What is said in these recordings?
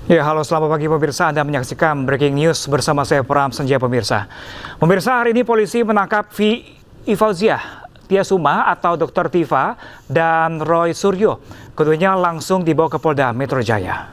Ya, halo selamat pagi pemirsa. Anda menyaksikan Breaking News bersama saya Pram Senja pemirsa. Pemirsa, hari ini polisi menangkap Fauziah Tiasuma atau Dr. Tifa dan Roy Suryo. Keduanya langsung dibawa ke Polda Metro Jaya.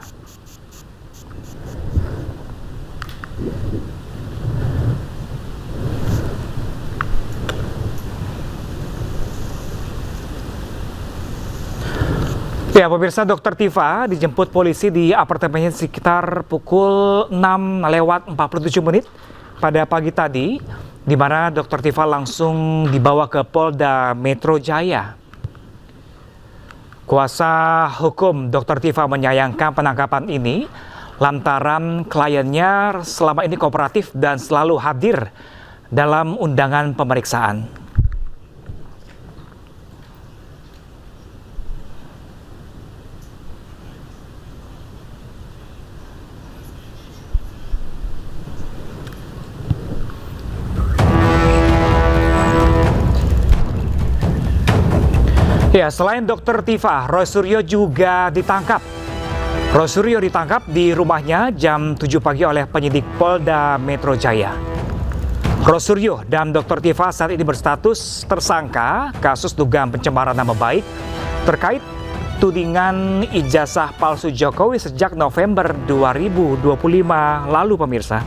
Ya, pemirsa, Dr. Tifa dijemput polisi di apartemennya sekitar pukul 6:47 pada pagi tadi, di mana Dr. Tifa langsung dibawa ke Polda Metro Jaya. Kuasa hukum Dr. Tifa menyayangkan penangkapan ini lantaran kliennya selama ini kooperatif dan selalu hadir dalam undangan pemeriksaan. Ya, selain Dr. Tifa, Roy Suryo juga ditangkap. Roy Suryo ditangkap di rumahnya jam 7 pagi oleh penyidik Polda Metro Jaya. Roy Suryo dan Dr. Tifa saat ini berstatus tersangka kasus dugaan pencemaran nama baik terkait tudingan ijazah palsu Jokowi sejak November 2025 lalu, pemirsa.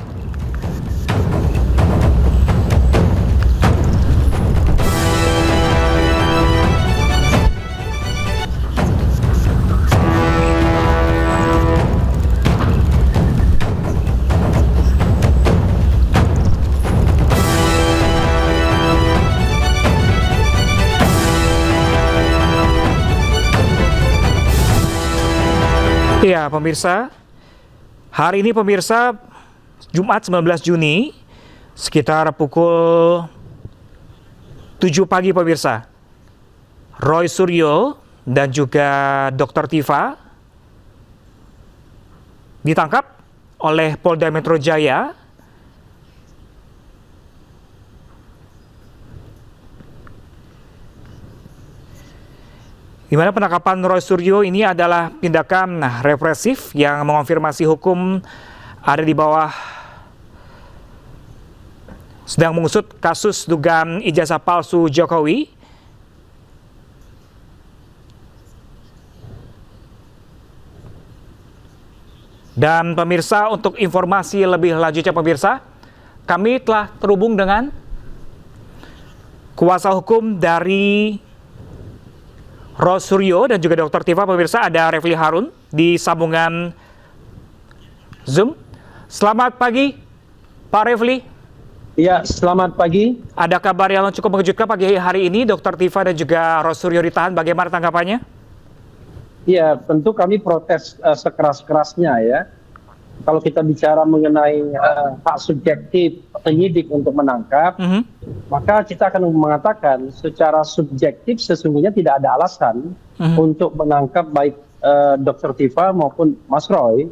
Ya, pemirsa, hari ini pemirsa, Jumat 19 Juni, sekitar pukul 7 pagi pemirsa, Roy Suryo dan juga Dr. Tifa ditangkap oleh Polda Metro Jaya. Di mana penangkapan Roy Suryo ini adalah tindakan represif yang mengonfirmasi hukum ada di bawah sedang mengusut kasus dugaan ijazah palsu Jokowi. Dan pemirsa, untuk informasi lebih lanjutnya pemirsa, kami telah terhubung dengan kuasa hukum dari Roy Suryo dan juga Dr. Tifa. Pemirsa, ada Refli Harun di sambungan Zoom. Selamat pagi, Pak Refli. Ya, selamat pagi. Ada kabar yang cukup mengejutkan pagi hari ini, Dr. Tifa dan juga Roy Suryo ditahan. Bagaimana tanggapannya? Ya, tentu kami protes sekeras-kerasnya ya. Kalau kita bicara mengenai hak subjektif penyidik untuk menangkap, maka kita akan mengatakan secara subjektif sesungguhnya tidak ada alasan untuk menangkap baik Dr. Tifa maupun Mas Roy,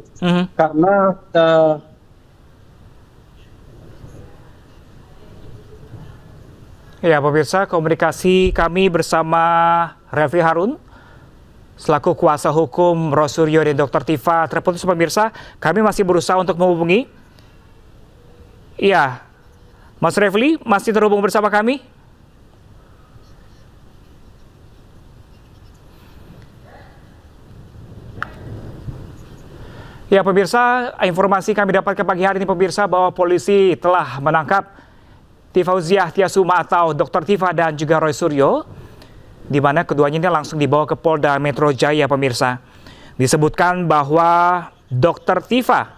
karena ya, pemirsa, komunikasi kami bersama Refli Harun selaku kuasa hukum Roy Suryo dan Dr. Tifa terputus pemirsa. Kami masih berusaha untuk menghubungi. Iya, Mas Refli masih terhubung bersama kami? Ya, pemirsa, informasi kami dapatkan pagi hari ini pemirsa bahwa polisi telah menangkap Fauziah Tiasuma atau Dr. Tifa dan juga Roy Suryo, di mana keduanya ini langsung dibawa ke Polda Metro Jaya pemirsa. Disebutkan bahwa Dr. Tifa,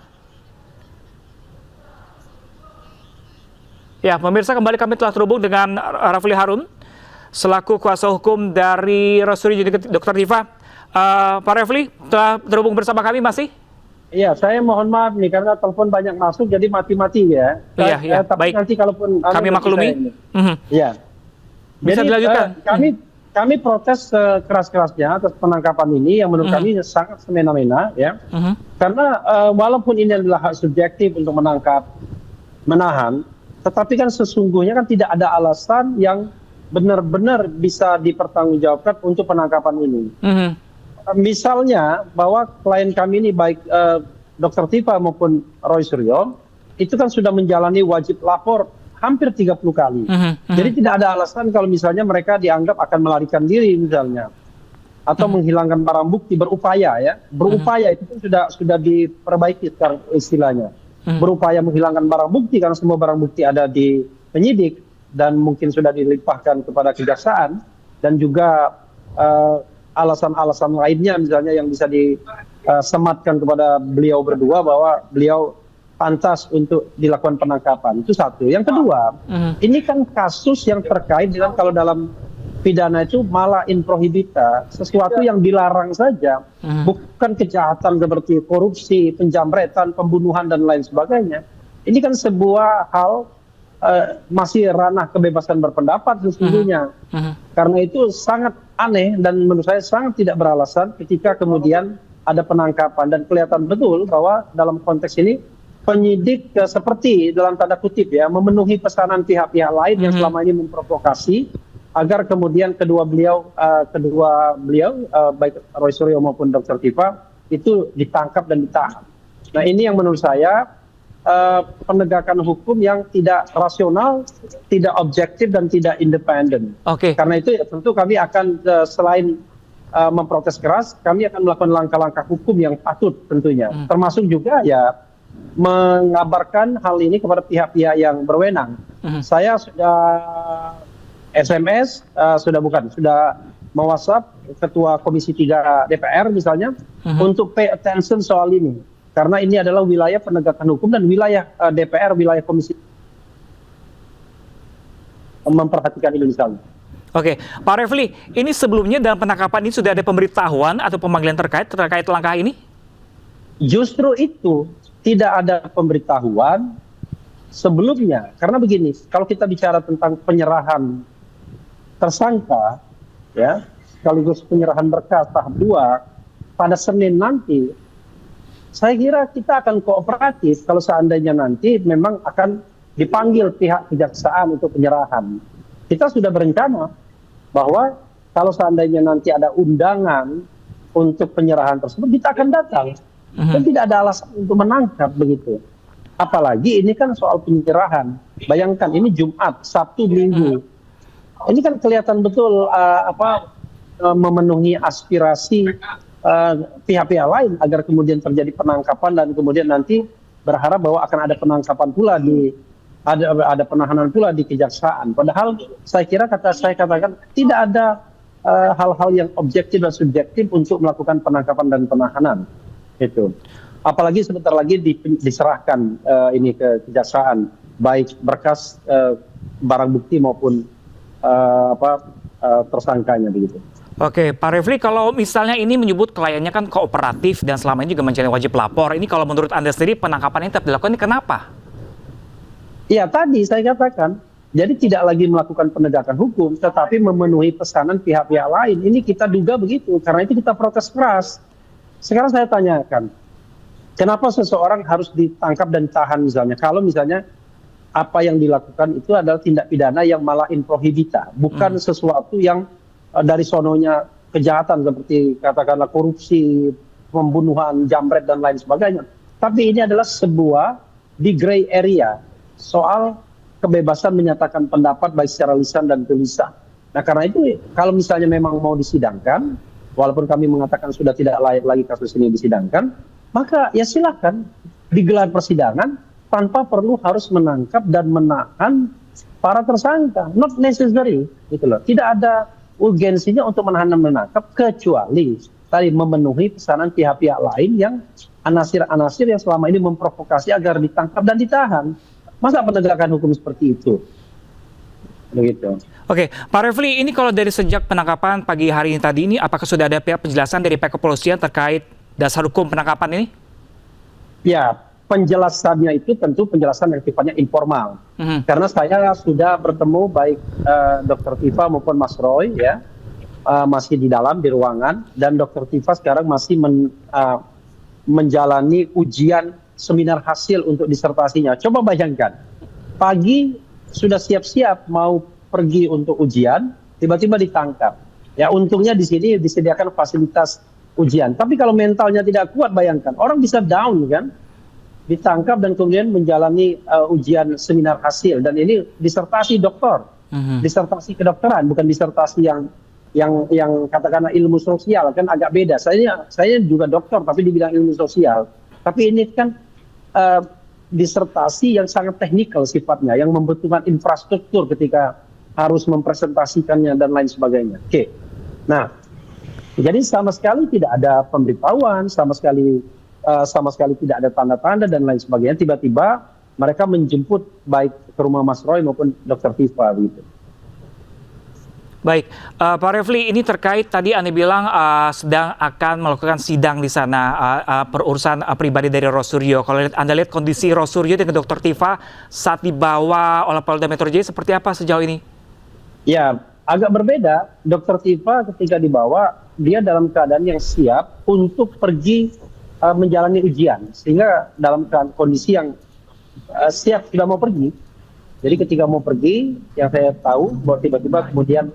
ya pemirsa, kembali kami telah terhubung dengan Refli Harun selaku kuasa hukum dari Roy Suryo dan Dr. Tifa. Pak Refli telah terhubung bersama kami masih? Iya, saya mohon maaf nih karena telepon banyak masuk jadi mati-mati ya. Iya, tapi baik. nanti kalaupun Kami maklumi. Iya. Bisa Jadi, dilanjutkan. Kami protes keras-kerasnya atas penangkapan ini yang menurut kami sangat semena-mena ya. Karena walaupun ini adalah hak subjektif untuk menahan, tetapi kan sesungguhnya kan tidak ada alasan yang benar-benar bisa dipertanggungjawabkan untuk penangkapan ini. Misalnya bahwa klien kami ini baik Dr. Tifa maupun Roy Suryo itu kan sudah menjalani wajib lapor hampir 30 kali. Jadi tidak ada alasan kalau misalnya mereka dianggap akan melarikan diri misalnya, atau menghilangkan barang bukti, berupaya ya. Berupaya itu kan sudah diperbaiki sekarang istilahnya. Berupaya menghilangkan barang bukti karena semua barang bukti ada di penyidik dan mungkin sudah dilimpahkan kepada kejaksaan, dan juga alasan-alasan lainnya misalnya yang bisa disematkan kepada beliau berdua bahwa beliau pantas untuk dilakukan penangkapan. Itu satu. Yang kedua, ini kan kasus yang terkait dengan, kalau dalam pidana itu malah in prohibita, sesuatu yang dilarang saja, bukan kejahatan seperti korupsi, penjamretan, pembunuhan dan lain sebagainya. Ini kan sebuah hal masih ranah kebebasan berpendapat sesungguhnya. Karena itu sangat aneh dan menurut saya sangat tidak beralasan ketika kemudian ada penangkapan, dan kelihatan betul bahwa dalam konteks ini penyidik seperti dalam tanda kutip ya memenuhi pesanan pihak-pihak lain yang selama ini memprovokasi agar kemudian kedua beliau baik Roy Suryo maupun Dr. Tifa itu ditangkap dan ditahan. Nah, ini yang menurut saya penegakan hukum yang tidak rasional, tidak objektif dan tidak independen. Karena itu ya tentu kami akan selain memprotes keras, kami akan melakukan langkah-langkah hukum yang patut tentunya, termasuk juga ya mengabarkan hal ini kepada pihak-pihak yang berwenang. Saya sudah SMS, sudah me-WhatsApp Ketua Komisi 3 DPR misalnya untuk pay attention soal ini. Karena ini adalah wilayah penegakan hukum dan wilayah DPR, wilayah Komisi memperhatikan ini misalnya. Pak Refli, ini sebelumnya dalam penangkapan ini sudah ada pemberitahuan atau pemanggilan terkait langkah ini? Justru itu, tidak ada pemberitahuan sebelumnya. Karena begini, kalau kita bicara tentang penyerahan tersangka, ya, sekaligus penyerahan berkas tahap 2 pada Senin nanti, saya kira kita akan kooperatif kalau seandainya nanti memang akan dipanggil pihak kejaksaan untuk penyerahan. Kita sudah berencana bahwa kalau seandainya nanti ada undangan untuk penyerahan tersebut, kita akan datang. Dan tidak ada alasan untuk menangkap begitu. Apalagi ini kan soal penyerahan. Bayangkan ini Jumat, Sabtu, Minggu. Ini kan kelihatan betul memenuhi aspirasi pihak-pihak lain agar kemudian terjadi penangkapan dan kemudian nanti berharap bahwa akan ada penangkapan pula ada penahanan pula di kejaksaan. Padahal saya katakan tidak ada hal-hal yang objektif dan subjektif untuk melakukan penangkapan dan penahanan. Itu. Apalagi sebentar lagi diserahkan ini ke kejaksaan, baik berkas barang bukti maupun tersangkanya begitu. Pak Refli, kalau misalnya ini menyebut kliennya kan kooperatif dan selama ini juga menjalani wajib lapor, ini kalau menurut Anda sendiri penangkapan ini tetap dilakukan, ini kenapa? Ya tadi saya katakan, jadi tidak lagi melakukan penegakan hukum, tetapi memenuhi pesanan pihak-pihak lain. Ini kita duga begitu, karena itu kita protes keras. Sekarang saya tanyakan, kenapa seseorang harus ditangkap dan ditahan misalnya? Kalau misalnya apa yang dilakukan itu adalah tindak pidana yang malah in prohibita, bukan sesuatu yang dari sononya kejahatan seperti katakanlah korupsi, pembunuhan, jambret dan lain sebagainya. Tapi ini adalah sebuah di gray area soal kebebasan menyatakan pendapat baik secara lisan dan tulisan. Nah karena itu kalau misalnya memang mau disidangkan, walaupun kami mengatakan sudah tidak layak lagi kasus ini disidangkan, maka ya silakan digelar persidangan tanpa perlu harus menangkap dan menahan para tersangka. Not necessary, gitu loh. Tidak ada urgensinya untuk menahan dan menangkap kecuali tadi memenuhi pesanan pihak-pihak lain yang anasir-anasir yang selama ini memprovokasi agar ditangkap dan ditahan. Masa penegakan hukum seperti itu? Begitu. Pak Refli, ini kalau dari sejak penangkapan pagi hari ini tadi ini, apakah sudah ada pihak penjelasan dari pihak kepolisian terkait dasar hukum penangkapan ini? Ya, penjelasannya itu tentu penjelasan yang sifatnya informal. Karena saya sudah bertemu baik Dr. Tifa maupun Mas Roy, ya, masih di dalam di ruangan, dan Dr. Tifa sekarang masih menjalani ujian seminar hasil untuk disertasinya. Coba bayangkan, pagi sudah siap-siap mau pergi untuk ujian, tiba-tiba ditangkap. Ya untungnya di sini disediakan fasilitas ujian. Tapi kalau mentalnya tidak kuat, bayangkan orang bisa down kan, ditangkap dan kemudian menjalani ujian seminar hasil, dan ini disertasi doktor, disertasi kedokteran, bukan disertasi yang katakanlah ilmu sosial, kan agak beda. Saya juga dokter tapi di bidang ilmu sosial. Tapi ini kan disertasi yang sangat teknikal sifatnya, yang membutuhkan infrastruktur ketika harus mempresentasikannya dan lain sebagainya. Oke. Nah, jadi sama sekali tidak ada pemberitahuan, sama sekali tidak ada tanda-tanda dan lain sebagainya. Tiba-tiba mereka menjemput baik ke rumah Mas Roy maupun Dr. Tifa begitu. Baik, Pak Refli, ini terkait tadi Anda bilang sedang akan melakukan sidang di sana perurusan pribadi dari Rosuryo. Kalau Anda lihat kondisi Rosuryo dengan Dr. Tifa saat dibawa oleh Polda Metro Jaya seperti apa sejauh ini? Ya, agak berbeda. Dr. Tifa ketika dibawa, dia dalam keadaan yang siap untuk pergi menjalani ujian, sehingga dalam kondisi yang siap sudah mau pergi. Jadi ketika mau pergi, yang saya tahu bahwa tiba-tiba kemudian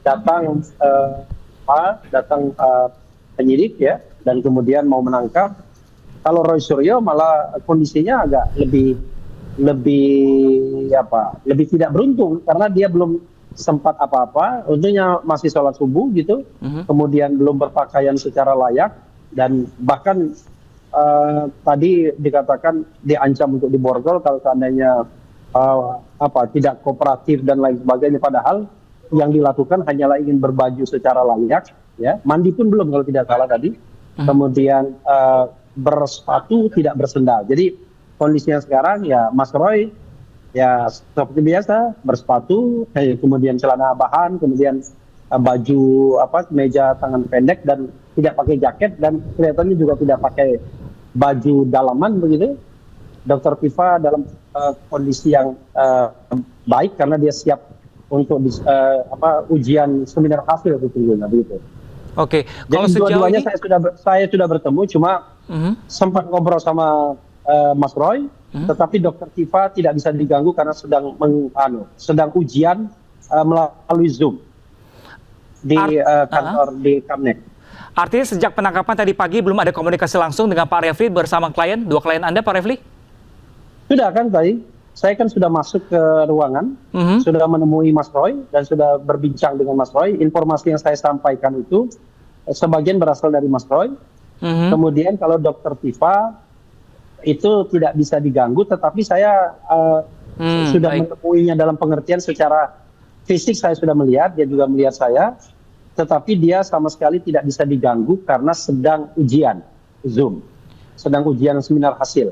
datang penyidik ya, dan kemudian mau menangkap. Kalau Roy Suryo malah kondisinya agak lebih tidak beruntung, karena dia belum sempat apa-apa, untungnya masih sholat subuh gitu, kemudian belum berpakaian secara layak, dan bahkan tadi dikatakan diancam untuk diborgol kalau seandainya tidak kooperatif dan lain sebagainya, padahal yang dilakukan hanyalah ingin berbaju secara layak, ya, mandi pun belum kalau tidak salah tadi, kemudian bersepatu tidak bersendal. Jadi kondisinya sekarang ya Mas Roy ya seperti biasa bersepatu, kemudian celana bahan, kemudian baju kemeja tangan pendek dan tidak pakai jaket, dan kelihatannya juga tidak pakai baju dalaman begitu. Dr. Tifa dalam kondisi yang baik karena dia siap untuk ujian seminar hasil begitu. Oke, kalau sejauh ini saya sudah bertemu, cuma sempat ngobrol sama Mas Roy, tetapi Dr. Tifa tidak bisa diganggu karena sedang ujian melalui Zoom di kantor di Kamnek. Artinya sejak penangkapan tadi pagi belum ada komunikasi langsung dengan Pak Refli bersama dua klien Anda, Pak Refli? Sudah kan tadi. Saya kan sudah masuk ke ruangan, sudah menemui Mas Roy dan sudah berbincang dengan Mas Roy. Informasi yang saya sampaikan itu sebagian berasal dari Mas Roy. Kemudian kalau Dr. Tifa itu tidak bisa diganggu, tetapi saya sudah menemuinya dalam pengertian secara fisik, saya sudah melihat, dia juga melihat saya, tetapi dia sama sekali tidak bisa diganggu karena sedang ujian Zoom, sedang ujian seminar hasil.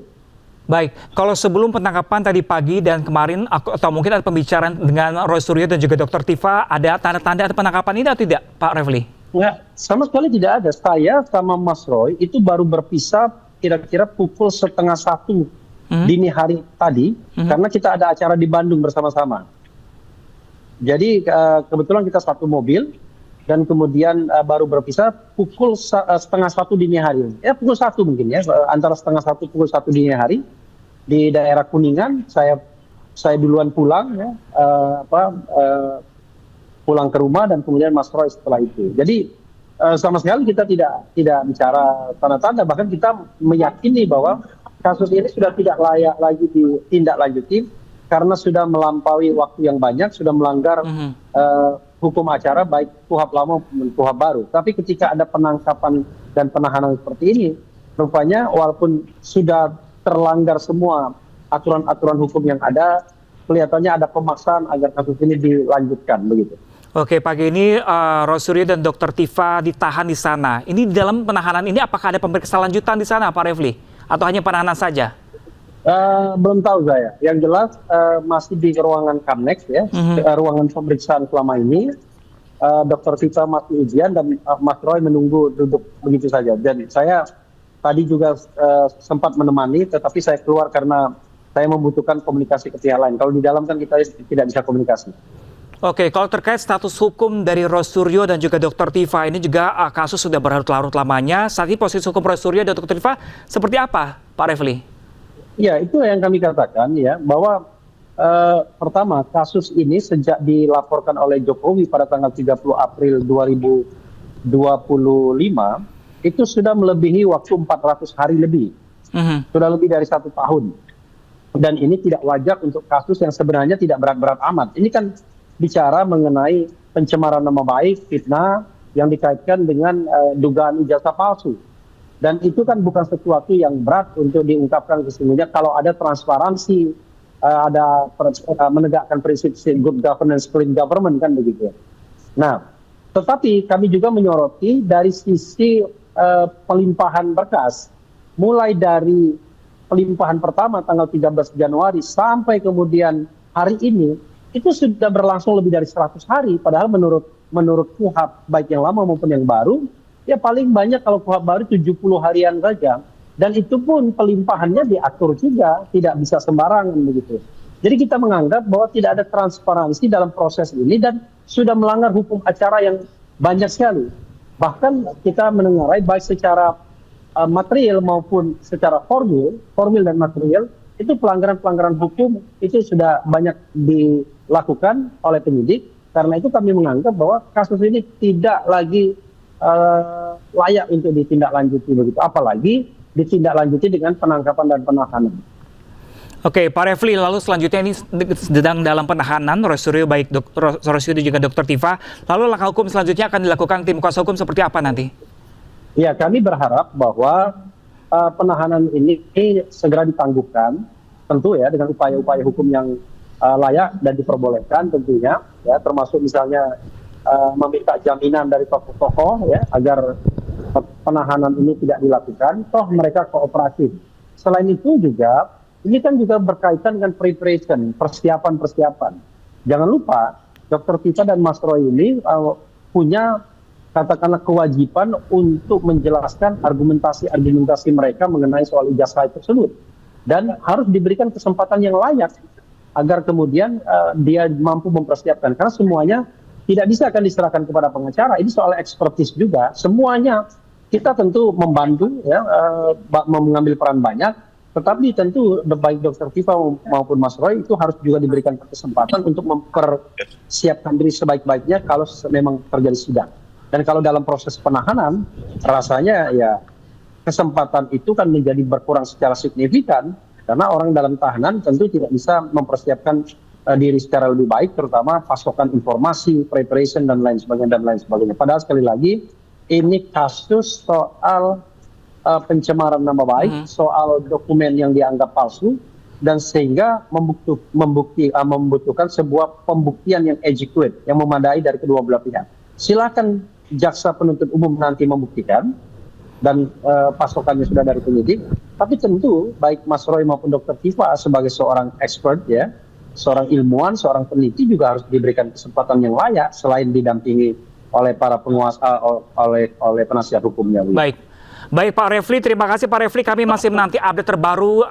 Baik, kalau sebelum penangkapan tadi pagi dan kemarin, atau mungkin ada pembicaraan dengan Roy Suryo dan juga Dr. Tifa, ada tanda-tanda penangkapan ini atau tidak, Pak Refli? Enggak, sama sekali tidak ada. Saya sama Mas Roy itu baru berpisah kira-kira pukul 12:30 dini hari tadi, karena kita ada acara di Bandung bersama-sama. Jadi kebetulan kita satu mobil, dan kemudian baru berpisah pukul 12:30 dini hari. Ya pukul 1 mungkin ya, antara 12:30 pukul 1 dini hari di daerah Kuningan. Saya duluan pulang ya, pulang ke rumah, dan kemudian Mas Roy setelah itu. Jadi sama sekali kita tidak bicara tanda-tanda, bahkan kita meyakini bahwa kasus ini sudah tidak layak lagi ditindaklanjuti karena sudah melampaui waktu yang banyak, sudah melanggar hukum acara baik KUHP lama maupun KUHP baru. Tapi ketika ada penangkapan dan penahanan seperti ini, rupanya walaupun sudah terlanggar semua aturan-aturan hukum yang ada, kelihatannya ada pemaksaan agar kasus ini dilanjutkan begitu. Oke, pagi ini Roy Suryo dan Dr. Tifa ditahan di sana. Ini di dalam penahanan ini apakah ada pemeriksaan lanjutan di sana, Pak Refli? Atau hanya penahanan saja? Belum tahu saya. Yang jelas masih di ruangan Kamnek ya, ruangan pemeriksaan selama ini. Dr. Tifa masih ujian dan Mas Roy menunggu duduk begitu saja. Dan saya tadi juga sempat menemani, tetapi saya keluar karena saya membutuhkan komunikasi ke pihak lain. Kalau di dalam kan kita tidak bisa komunikasi. Oke, kalau terkait status hukum dari Roy Suryo dan juga Dr. Tifa, ini juga kasus sudah berlarut-larut lamanya. Saat ini posisi hukum Roy Suryo dan Dr. Tifa seperti apa, Pak Refli? Ya, itu yang kami katakan ya, bahwa pertama kasus ini sejak dilaporkan oleh Jokowi pada tanggal 30 April 2025 itu sudah melebihi waktu 400 hari lebih. Sudah lebih dari 1 tahun. Dan ini tidak wajar untuk kasus yang sebenarnya tidak berat-berat amat. Ini kan bicara mengenai pencemaran nama baik, fitnah, yang dikaitkan dengan dugaan ijazah palsu. Dan itu kan bukan sesuatu yang berat untuk diungkapkan sesungguhnya kalau ada transparansi, ada menegakkan prinsip good governance, clean government kan begitu. Nah, tetapi kami juga menyoroti dari sisi pelimpahan berkas, mulai dari pelimpahan pertama tanggal 13 Januari sampai kemudian hari ini, itu sudah berlangsung lebih dari 100 hari, padahal menurut KUHP baik yang lama maupun yang baru, ya paling banyak kalau KUHP baru 70 harian saja. Dan itu pun pelimpahannya diatur juga, tidak bisa sembarangan begitu. Jadi kita menganggap bahwa tidak ada transparansi dalam proses ini dan sudah melanggar hukum acara yang banyak sekali. Bahkan kita menengarai baik secara material maupun secara formil dan material, itu pelanggaran-pelanggaran hukum itu sudah banyak dilakukan oleh penyidik. Karena itu kami menganggap bahwa kasus ini tidak lagi layak untuk ditindaklanjuti begitu, apalagi ditindaklanjuti dengan penangkapan dan penahanan. Oke, Pak Refli, lalu selanjutnya ini sedang dalam penahanan Roysuryo, baik Roysuryo dan juga Dr. Tifa. Lalu langkah hukum selanjutnya akan dilakukan tim kuasa hukum seperti apa nanti? Ya, kami berharap bahwa penahanan ini segera ditangguhkan, tentu ya dengan upaya-upaya hukum yang layak dan diperbolehkan tentunya, ya termasuk misalnya meminta jaminan dari tokoh-tokoh ya agar penahanan ini tidak dilakukan, toh mereka kooperatif. Selain itu juga, ini kan juga berkaitan dengan preparation, persiapan. Jangan lupa, Dr. Tifa dan Mas Roy ini punya katakanlah kewajiban untuk menjelaskan argumentasi mereka mengenai soal ijazah tersebut. Dan harus diberikan kesempatan yang layak agar kemudian dia mampu mempersiapkan. Karena semuanya tidak bisa akan diserahkan kepada pengacara. Ini soal ekspertis juga. Semuanya kita tentu membantu, ya, mengambil peran banyak. Tetapi tentu baik Dr. Tifa maupun Mas Roy itu harus juga diberikan kesempatan untuk mempersiapkan diri sebaik-baiknya kalau memang terjadi sidang. Dan kalau dalam proses penahanan, rasanya ya kesempatan itu kan menjadi berkurang secara signifikan. Karena orang dalam tahanan tentu tidak bisa mempersiapkan diri secara lebih baik, terutama pasokan informasi, preparation, dan lain sebagainya. Padahal sekali lagi, ini kasus soal pencemaran nama baik, soal dokumen yang dianggap palsu, dan sehingga membutuhkan sebuah pembuktian yang adequate, yang memadai dari kedua belah pihak. Silakan jaksa penuntut umum nanti membuktikan, dan pasokannya sudah dari penyidik, tapi tentu baik Mas Roy maupun Dr. Tifa sebagai seorang expert, ya, seorang ilmuwan, seorang peneliti juga harus diberikan kesempatan yang layak selain didampingi oleh para penguasa, oleh penasihat hukumnya. Baik Pak Refli, terima kasih Pak Refli. Kami masih menanti update terbaru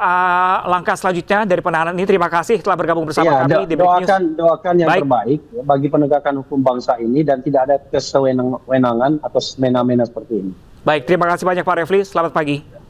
langkah selanjutnya dari penahanan ini. Terima kasih telah bergabung bersama kami di Breaking News. Doakan yang terbaik bagi penegakan hukum bangsa ini dan tidak ada kesewenang-wenangan atau semena-mena seperti ini. Baik, terima kasih banyak Pak Refli. Selamat pagi.